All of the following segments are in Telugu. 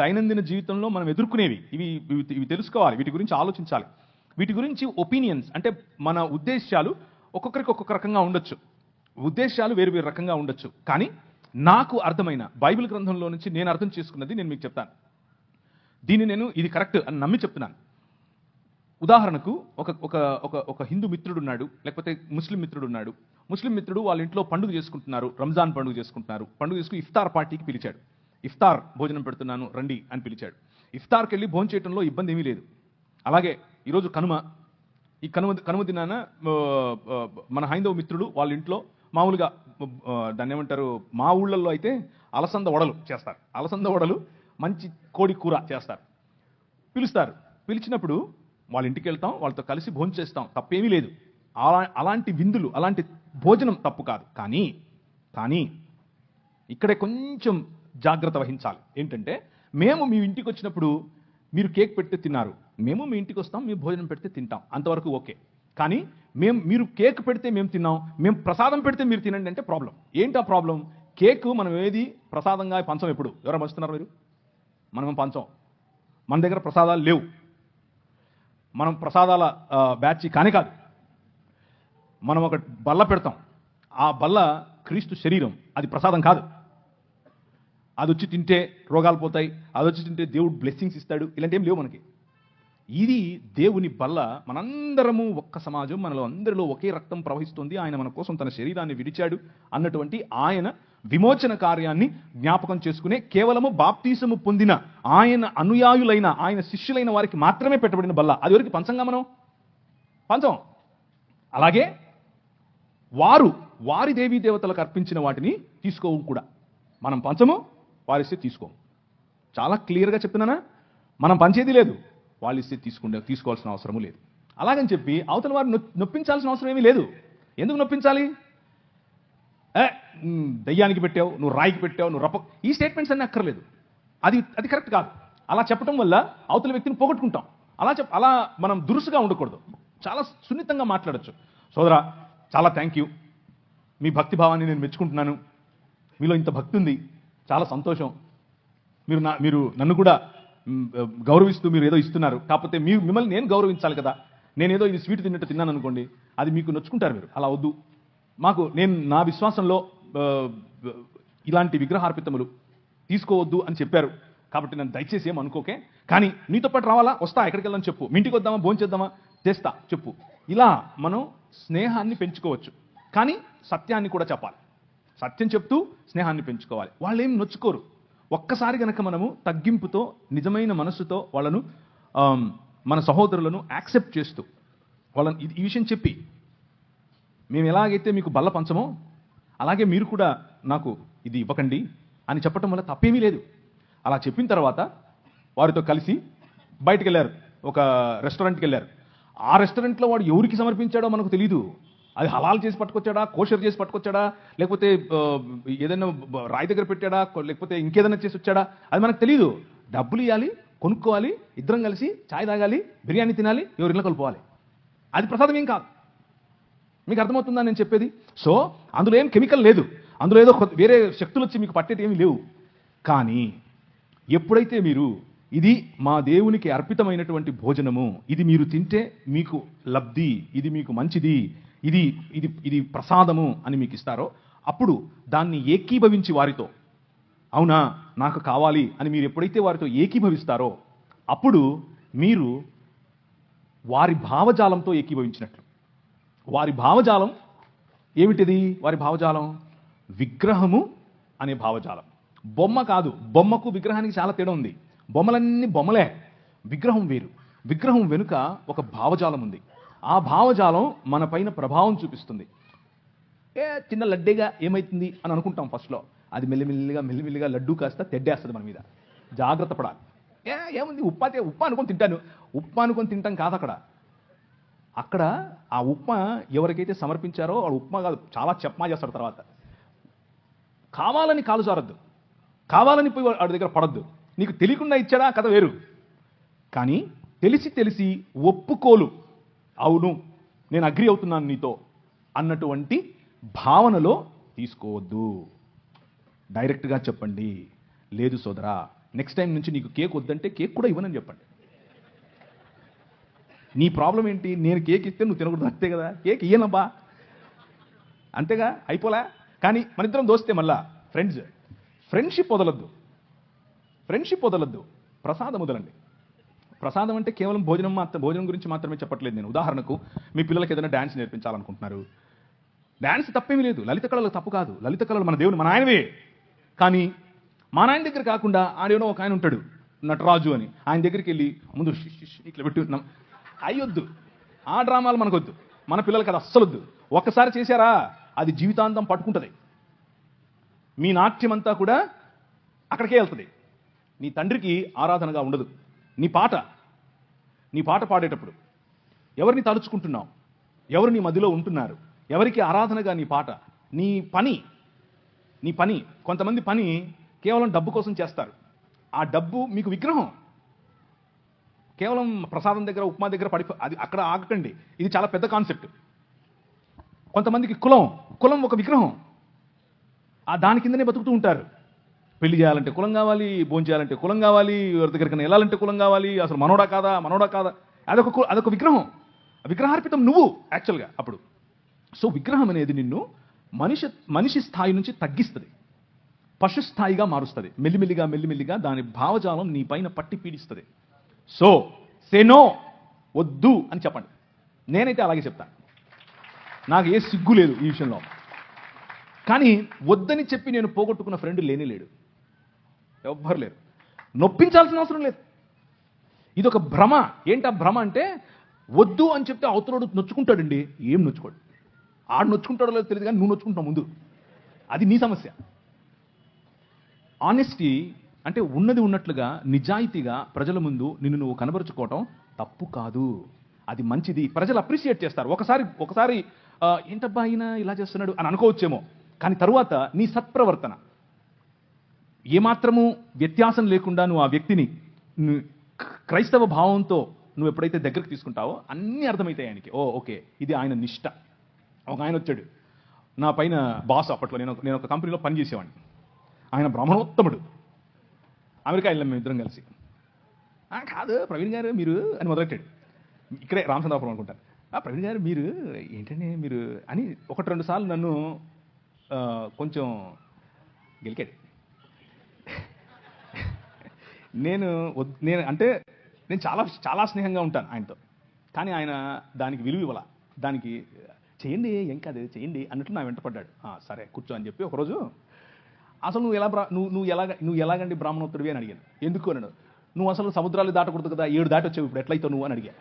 దైనందిన జీవితంలో మనం ఎదుర్కొనేవి. ఇవి తెలుసుకోవాలి, వీటి గురించి ఆలోచించాలి. వీటి గురించి ఒపీనియన్స్ అంటే మన ఉద్దేశాలు ఒక్కొక్కరికి ఒక్కొక్క రకంగా ఉండొచ్చు, ఉద్దేశాలు వేరు వేరు రకంగా ఉండొచ్చు. కానీ నాకు అర్థమైన బైబిల్ గ్రంథంలో నుంచి నేను అర్థం చేసుకున్నది నేను మీకు చెప్తాను. దీన్ని నేను ఇది కరెక్ట్ అని నమ్మి చెప్తున్నాను. ఉదాహరణకు ఒక ఒక ఒక ఒక హిందూ మిత్రుడు ఉన్నాడు, లేకపోతే ముస్లిం మిత్రుడు ఉన్నాడు. ముస్లిం మిత్రుడు వాళ్ళ ఇంట్లో పండుగ చేసుకుంటున్నారు, రంజాన్ పండుగ చేసుకుంటున్నారు. పండుగ చేసుకుని ఇఫ్తార్ పార్టీకి పిలిచాడు. ఇఫ్తార్ భోజనం పెడుతున్నాను రండి అని పిలిచాడు. ఇఫ్తార్కి వెళ్ళి భోజనం చేయడంలో ఇబ్బంది ఏమీ లేదు. అలాగే ఈరోజు కనుమ, ఈ కనుమ దినాన మన హైందవ మిత్రుడు వాళ్ళ ఇంట్లో మామూలుగా దాన్ని ఏమంటారు, మా ఊళ్ళల్లో అయితే అలసంద వడలు చేస్తారు. అలసంద వడలు మంచి కోడి కూర చేస్తారు. పిలుస్తారు. పిలిచినప్పుడు వాళ్ళ ఇంటికి వెళ్తాం, వాళ్ళతో కలిసి భోజనం చేస్తాం, తప్పేమీ లేదు. అలాంటి విందులు, అలాంటి భోజనం తప్పు కాదు. కానీ ఇక్కడే కొంచెం జాగ్రత్త వహించాలి. ఏంటంటే, మేము మీ ఇంటికి వచ్చినప్పుడు మీరు కేక్ పెడితే తిన్నారు, మేము మీ ఇంటికి వస్తాం, మీరు భోజనం పెడితే తింటాం, అంతవరకు ఓకే. కానీ మీరు కేక్ పెడితే మేము తిన్నాం, మేము ప్రసాదం పెడితే మీరు తినండి అంటే ప్రాబ్లం. ఏంటి ఆ ప్రాబ్లం? కేక్ మనం ఏది ప్రసాదంగా పంచం. ఎప్పుడు ఎవరైనా పంచుతున్నారు మీరు? మనం పంచం. మన దగ్గర ప్రసాదాలు లేవు. మనం ప్రసాదాల బ్యాచ్ కానే కాదు. మనం ఒక బల్ల పెడతాం, ఆ బల్ల క్రీస్తు శరీరం, అది ప్రసాదం కాదు. అది వచ్చి తింటే రోగాలు పోతాయి, అది వచ్చి తింటే దేవుడు బ్లెస్సింగ్స్ ఇస్తాడు, ఇలాంటి ఏం లేవు మనకి. ఇది దేవుని బల్ల. మనందరము ఒక్క సమాజం, మనలో అందరిలో ఒకే రక్తం ప్రవహిస్తుంది. ఆయన మన కోసం తన శరీరాన్ని విడిచాడు అన్నటువంటి ఆయన విమోచన కార్యాన్ని జ్ఞాపకం చేసుకునే కేవలము బాప్తీసము పొందిన ఆయన అనుయాయులైన, ఆయన శిష్యులైన వారికి మాత్రమే పెట్టబడిన బల్ల. అది వరకు పంచంగా మనం పంచం. అలాగే వారి దేవీ దేవతలకు అర్పించిన వాటిని తీసుకోవు కూడా. మనం పంచము, వారిస్తే తీసుకోము. చాలా క్లియర్గా చెప్తున్నానా? మనం పంచేది లేదు, వాళ్ళు ఇస్తే తీసుకోవాల్సిన అవసరము లేదు. అలాగని చెప్పి అవతల వారు నొప్పించాల్సిన అవసరం ఏమీ లేదు. ఎందుకు నొప్పించాలి? దయ్యానికి పెట్టావు, నువ్వు రాయికి పెట్టావు, నువ్వు ఈ స్టేట్మెంట్స్ అన్నీ అక్కర్లేదు. అది కరెక్ట్ కాదు. అలా చెప్పడం వల్ల అవతల వ్యక్తిని పోగొట్టుకుంటాం. అలా మనం దురుసుగా ఉండకూడదు. చాలా సున్నితంగా మాట్లాడచ్చు. సోదరా, చాలా థ్యాంక్ యూ, మీ భక్తి భావాన్ని నేను మెచ్చుకుంటున్నాను, మీలో ఇంత భక్తి ఉంది, చాలా సంతోషం, మీరు నన్ను కూడా గౌరవిస్తూ మీరు ఏదో ఇస్తున్నారు, కాకపోతే మిమ్మల్ని నేను గౌరవించాలి కదా. నేనేదో ఇది స్వీట్ తిన్నట్టు తిన్నాను అనుకోండి, అది మీకు నొచ్చుకుంటారు మీరు. అలా వద్దు. నేను నా విశ్వాసంలో ఇలాంటి విగ్రహార్పితములు తీసుకోవద్దు అని చెప్పారు, కాబట్టి నన్ను దయచేసి ఏం అనుకోకే. కానీ నీతో పాటు రావాలా? వస్తా. ఎక్కడికి వెళ్ళాలని చెప్పు. మీ ఇంటికి వద్దామా, భోజనం చేద్దామా, చేస్తా చెప్పు. ఇలా మనం స్నేహాన్ని పెంచుకోవచ్చు. కానీ సత్యాన్ని కూడా చెప్పాలి. సత్యం చెప్తూ స్నేహాన్ని పెంచుకోవాలి. వాళ్ళు ఏం నొచ్చుకోరు. ఒక్కసారి గనక మనము తగ్గింపుతో, నిజమైన మనస్సుతో వాళ్ళను, మన సహోదరులను యాక్సెప్ట్ చేస్తూ వాళ్ళని ఈ విషయం చెప్పి, మేము ఎలాగైతే మీకు బల్ల పంచమో అలాగే మీరు కూడా నాకు ఇది ఇవ్వకండి అని చెప్పడం వల్ల తప్పేమీ లేదు. అలా చెప్పిన తర్వాత వారితో కలిసి బయటకు వెళ్ళారు, ఒక రెస్టారెంట్కి వెళ్ళారు. ఆ రెస్టారెంట్లో వాడు ఎవరికి సమర్పించాడో మనకు తెలియదు. అది హలాల్ చేసి పట్టుకొచ్చాడా, కోషర్ చేసి పట్టుకొచ్చాడా, లేకపోతే ఏదైనా రాయి దగ్గర పెట్టాడా, లేకపోతే ఇంకేదైనా చేసి వచ్చాడా, అది మనకు తెలియదు. డబ్బులు ఇవ్వాలి, కొనుక్కోవాలి, ఇద్దరం కలిసి ఛాయ్ తాగాలి, బిర్యానీ తినాలి, ఎవరి ఇళ్ళకి వెళ్ళిపోవాలి. అది ప్రసాదం ఏం కాదు. మీకు అర్థమవుతుందా నేను చెప్పేది? సో అందులో ఏం కెమికల్ లేదు, అందులో ఏదో వేరే శక్తులు వచ్చి మీకు పట్టేది ఏమీ లేవు. కానీ ఎప్పుడైతే మీరు ఇది మా దేవునికి అర్పితమైనటువంటి భోజనము, ఇది మీరు తింటే మీకు లబ్ధి, ఇది మీకు మంచిది, ఇది ఇది ఇది ప్రసాదము అని మీకు ఇస్తారో, అప్పుడు దాన్ని ఏకీభవించి వారితో, అవునా నాకు కావాలి అని మీరు ఎప్పుడైతే వారితో ఏకీభవిస్తారో, అప్పుడు మీరు వారి భావజాలంతో ఏకీభవించినట్లు. వారి భావజాలం ఏమిటిది? వారి భావజాలం విగ్రహము అనే భావజాలం. బొమ్మ కాదు. బొమ్మకు విగ్రహానికి చాలా తేడా ఉంది. బొమ్మలన్నీ బొమ్మలే, విగ్రహం వేరు. విగ్రహం వెనుక ఒక భావజాలం ఉంది. ఆ భావజాలం మన పైన ప్రభావం చూపిస్తుంది. చిన్న లడ్డేగా ఏమైతుంది అని అనుకుంటాం ఫస్ట్లో. అది మెల్లిమెల్లిగా లడ్డు కాస్త తెడ్డేస్తుంది మన మీద. జాగ్రత్త పడాలి. ఏముంది, ఉప్మా అనుకొని తింటాను. ఉప్మా అనుకొని తింటాం కాదు. అక్కడ ఆ ఉప్మా ఎవరికైతే సమర్పించారో వాడు ఉప్మా కాదు, చాలా చెప్మా చేస్తాడు. తర్వాత కావాలని కాలు జారద్దు, కావాలని పోయి వాడి దగ్గర పడద్దు. నీకు తెలియకుండా ఇచ్చాడా కథ వేరు. కానీ తెలిసి ఒప్పుకోలు, అవును నేను అగ్రి అవుతున్నాను నీతో అన్నటువంటి భావనలో తీసుకోవద్దు. డైరెక్ట్గా చెప్పండి, లేదు సోదరా నెక్స్ట్ టైం నుంచి నీకు కేక్ వద్దంటే కేక్ కూడా ఇవ్వనని చెప్పండి. నీ ప్రాబ్లం ఏంటి? నేను కేక్ ఇస్తే నువ్వు తినకూడదు, అంతే కదా. కేక్ ఇయ్యనబ్బా, అంతేగా, అయిపోలే. కానీ మన ఇద్దరం దోస్తే మళ్ళా ఫ్రెండ్షిప్ వదలొద్దు, ప్రసాదం వదలండి. ప్రసాదం అంటే కేవలం భోజనం గురించి మాత్రమే చెప్పట్లేదు నేను. ఉదాహరణకు మీ పిల్లలకి ఏదైనా డ్యాన్స్ నేర్పించాలనుకుంటున్నారు. డ్యాన్స్ తప్పేమీ లేదు, లలిత కళలు తప్పు కాదు. లలిత కళలు మన దేవుని, మన ఆయనవే. కానీ మా నాయన దగ్గర కాకుండా ఆడేనో ఒక ఆయన ఉంటాడు నటరాజు అని, ఆయన దగ్గరికి వెళ్ళి ముందు ఇట్లా పెట్టుకుంటున్నాం అయ్యొద్దు. ఆ డ్రామాలు మనకొద్దు, మన పిల్లలకి అది అస్సలొద్దు. ఒక్కసారి చేశారా అది జీవితాంతం పట్టుకుంటుంది. మీ నాట్యం అంతా కూడా అక్కడికే వెళ్తుంది. నీ తండ్రికి ఆరాధనగా ఉండదు. నీ పాట పాడేటప్పుడు ఎవరిని తలుచుకుంటున్నావు, ఎవరు నీ మధ్యలో ఉంటున్నారు, ఎవరికి ఆరాధనగా నీ పాట, నీ పని. కొంతమంది పని కేవలం డబ్బు కోసం చేస్తారు. ఆ డబ్బు మీకు విగ్రహం. కేవలం ప్రసాదం దగ్గర, ఉప్మా దగ్గర అది అక్కడ ఆగకండి. ఇది చాలా పెద్ద కాన్సెప్ట్. కొంతమందికి కులం ఒక విగ్రహం. ఆ దాని కిందనే బతుకుతూ ఉంటారు. పెళ్లి చేయాలంటే కులం కావాలి, భోజనం చేయాలంటే కులం కావాలి, ఎవరి దగ్గరికి వెళ్ళాలంటే కులం కావాలి. అసలు మనోడా కాదా అదొక విగ్రహం. విగ్రహార్పితం నువ్వు యాక్చువల్గా అప్పుడు. సో విగ్రహం అనేది నిన్ను మనిషి స్థాయి నుంచి తగ్గిస్తుంది, పశు స్థాయిగా మారుస్తుంది. మెల్లిమెల్లిగా దాని భావజాలం నీ పైన పట్టి పీడిస్తుంది. సో సే నో, వద్దు అని చెప్పండి. నేనైతే అలాగే చెప్తాను, నాకు ఏ సిగ్గు లేదు ఈ విషయంలో. కానీ వద్దని చెప్పి నేను పోగొట్టుకున్న ఫ్రెండ్ లేడు, ఎవ్వరు లేరు. నొప్పించాల్సిన అవసరం లేదు. ఇది ఒక భ్రమ. ఏంటి ఆ భ్రమ అంటే, వద్దు అని చెప్తే అవతలోడు నొచ్చుకుంటాడండి. ఏం నొచ్చుకోడు, ఆడు నొచ్చుకుంటాడో లేదో తెలియదు, కానీ నువ్వు నొచ్చుకుంటావు ముందు. అది నీ సమస్య. ఆనెస్టీ అంటే ఉన్నది ఉన్నట్లుగా నిజాయితీగా ప్రజల ముందు నిన్ను నువ్వు కనబరుచుకోవటం తప్పు కాదు, అది మంచిది. ప్రజలు అప్రిషియేట్ చేస్తారు. ఒకసారి ఏంటబ్బా ఆయన ఇలా చేస్తున్నాడు అని అనుకోవచ్చేమో, కానీ తరువాత నీ సత్ప్రవర్తన ఏమాత్రము వ్యత్యాసం లేకుండా నువ్వు ఆ వ్యక్తిని క్రైస్తవ భావంతో నువ్వు ఎప్పుడైతే దగ్గరికి తీసుకుంటావో అన్నీ అర్థమవుతాయి ఆయనకి. ఓకే, ఇది ఆయన నిష్ట. ఒక ఆయన వచ్చాడు నా పైన, బాస్. అప్పట్లో నేను ఒక కంపెనీలో పనిచేసేవాడిని. ఆయన బ్రాహ్మణోత్తముడు. అమెరికా వెళ్ళాం మేము ఇద్దరం కలిసి. కాదు ప్రవీణ్ గారు మీరు అని మొదలెట్టాడు. ఇక్కడే రామచంద్రాపురం అనుకుంటాను. ప్రవీణ్ గారు మీరు ఏంటండి మీరు అని 1-2 సార్లు నన్ను కొంచెం గెలికాడు. నేను చాలా స్నేహంగా ఉంటాను ఆయనతో. కానీ ఆయన దానికి విలువ ఇవ్వాల. దానికి చేయండి, ఏం కాదు చేయండి అన్నట్లు నా వెంట పడ్డాడు. సరే కూర్చో అని చెప్పి ఒకరోజు, అసలు నువ్వు ఎలాగండి బ్రాహ్మణోత్తరువి అని అడిగాను. ఎందుకు అన్నాడు. నువ్వు అసలు సముద్రాలు దాటకూడదు కదా, 7 దాటి వచ్చావు, ఇప్పుడు ఎట్లయితావు నువ్వు అని అడిగాను.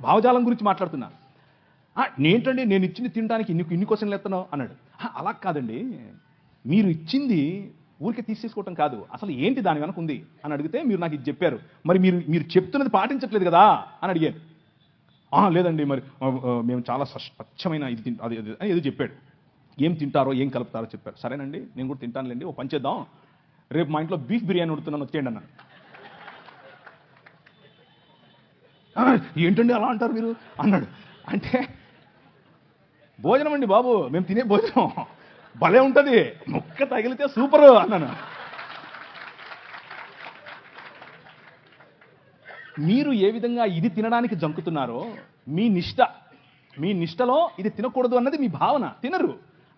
భావజాలం గురించి మాట్లాడుతున్నా. నేంటండి నేను ఇచ్చింది తినడానికి ఇన్ని క్వశ్చన్లు ఎత్తనావు అన్నాడు. అలా కాదండి, మీరు ఇచ్చింది ఊరికే తీసేసుకోవటం కాదు, అసలు ఏంటి దాని వెనక ఉంది అని అడిగితే మీరు నాకు ఇది చెప్పారు, మరి మీరు చెప్తున్నది పాటించట్లేదు కదా అని అడిగాను. లేదండి మరి మేము చాలా స్వచ్ఛమైన ఇది అది అని ఏదో చెప్పాడు. ఏం తింటారో ఏం కలుపుతారో చెప్పారు. సరేనండి నేను కూడా తింటానులేండి, ఓ పని చేద్దాం, రేపు మా ఇంట్లో బీఫ్ బిర్యానీ ఉడుతున్నాను వచ్చేయండి అన్నాను. ఏంటండి అలా అంటారు మీరు అన్నాడు. అంటే భోజనం అండి బాబు, మేము తినే భోజనం భలే ఉంటుంది, ముక్క తగిలితే సూపరు అన్నాను. మీరు ఏ విధంగా ఇది తినడానికి జంకుతున్నారో మీ నిష్టలో ఇది తినకూడదు అన్నది మీ భావన, తినరు.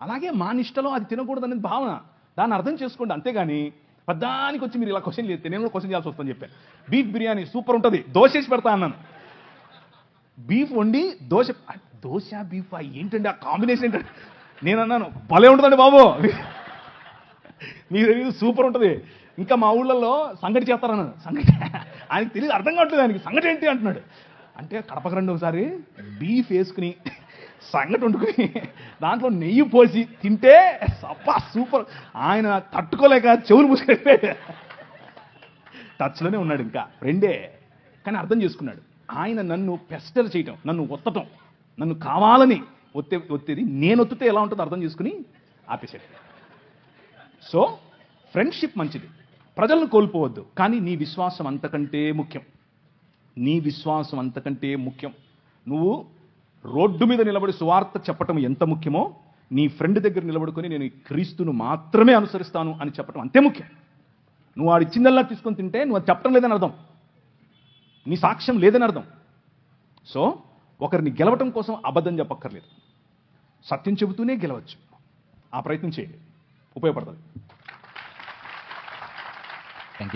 అలాగే మా నిష్టలో అది తినకూడదు అనేది భావన, దాన్ని అర్థం చేసుకోండి. అంతేగాని పద్దానికి వచ్చి మీరు ఇలా క్వశ్చన్ చేస్తే నేను కూడా క్వశ్చన్ చేయాల్సి వస్తుందని చెప్పాను. బీఫ్ బిర్యానీ సూపర్ ఉంటుంది, దోశ వేసి పెడతా అన్నాను. బీఫ్ వండి దోశ బీఫ్ ఏంటండి ఆ కాంబినేషన్ ఏంటంటే, నేను అన్నాను భలే ఉంటుందండి బాబు, మీరు సూపర్ ఉంటుంది. ఇంకా మా ఊళ్ళల్లో సంగటి చేస్తారన్నాను. సంగటి ఆయనకి తెలియదు, అర్థం కావట్లేదు ఆయనకి, సంగటి ఏంటి అంటున్నాడు. అంటే కడపకు రండి ఒకసారి, బీఫ్ వేసుకుని సంగటి వండుకుని దాంట్లో నెయ్యి పోసి తింటే సప్పా సూపర్. ఆయన తట్టుకోలేక చెవులు మూసుకెళ్ళిపోయాడు. టచ్లోనే ఉన్నాడు, ఇంకా ఫ్రెండే, కానీ అర్థం చేసుకున్నాడు. ఆయన నన్ను పెస్టర్ చేయటం, నన్ను ఒత్తటం, నన్ను కావాలని ఒత్తేది నేను ఒత్తితే ఎలా ఉంటుందో అర్థం చేసుకుని ఆపేసాడు. సో ఫ్రెండ్షిప్ మంచిది, ప్రజలను కోల్పోవద్దు, కానీ నీ విశ్వాసం అంతకంటే ముఖ్యం. నువ్వు రోడ్డు మీద నిలబడి సువార్త చెప్పటం ఎంత ముఖ్యమో, నీ ఫ్రెండ్ దగ్గర నిలబడుకొని నేను క్రీస్తును మాత్రమే అనుసరిస్తాను అని చెప్పటం అంతే ముఖ్యం. నువ్వు వాడు ఇచ్చిందల్లా తీసుకొని తింటే నువ్వు అది చెప్పడం లేదని అర్థం, నీ సాక్ష్యం లేదని అర్థం. సో ఒకరిని గెలవటం కోసం అబద్ధం చెప్పక్కర్లేదు, సత్యం చెబుతూనే గెలవచ్చు. ఆ ప్రయత్నం చేయండి, ఉపయోగపడుతుంది.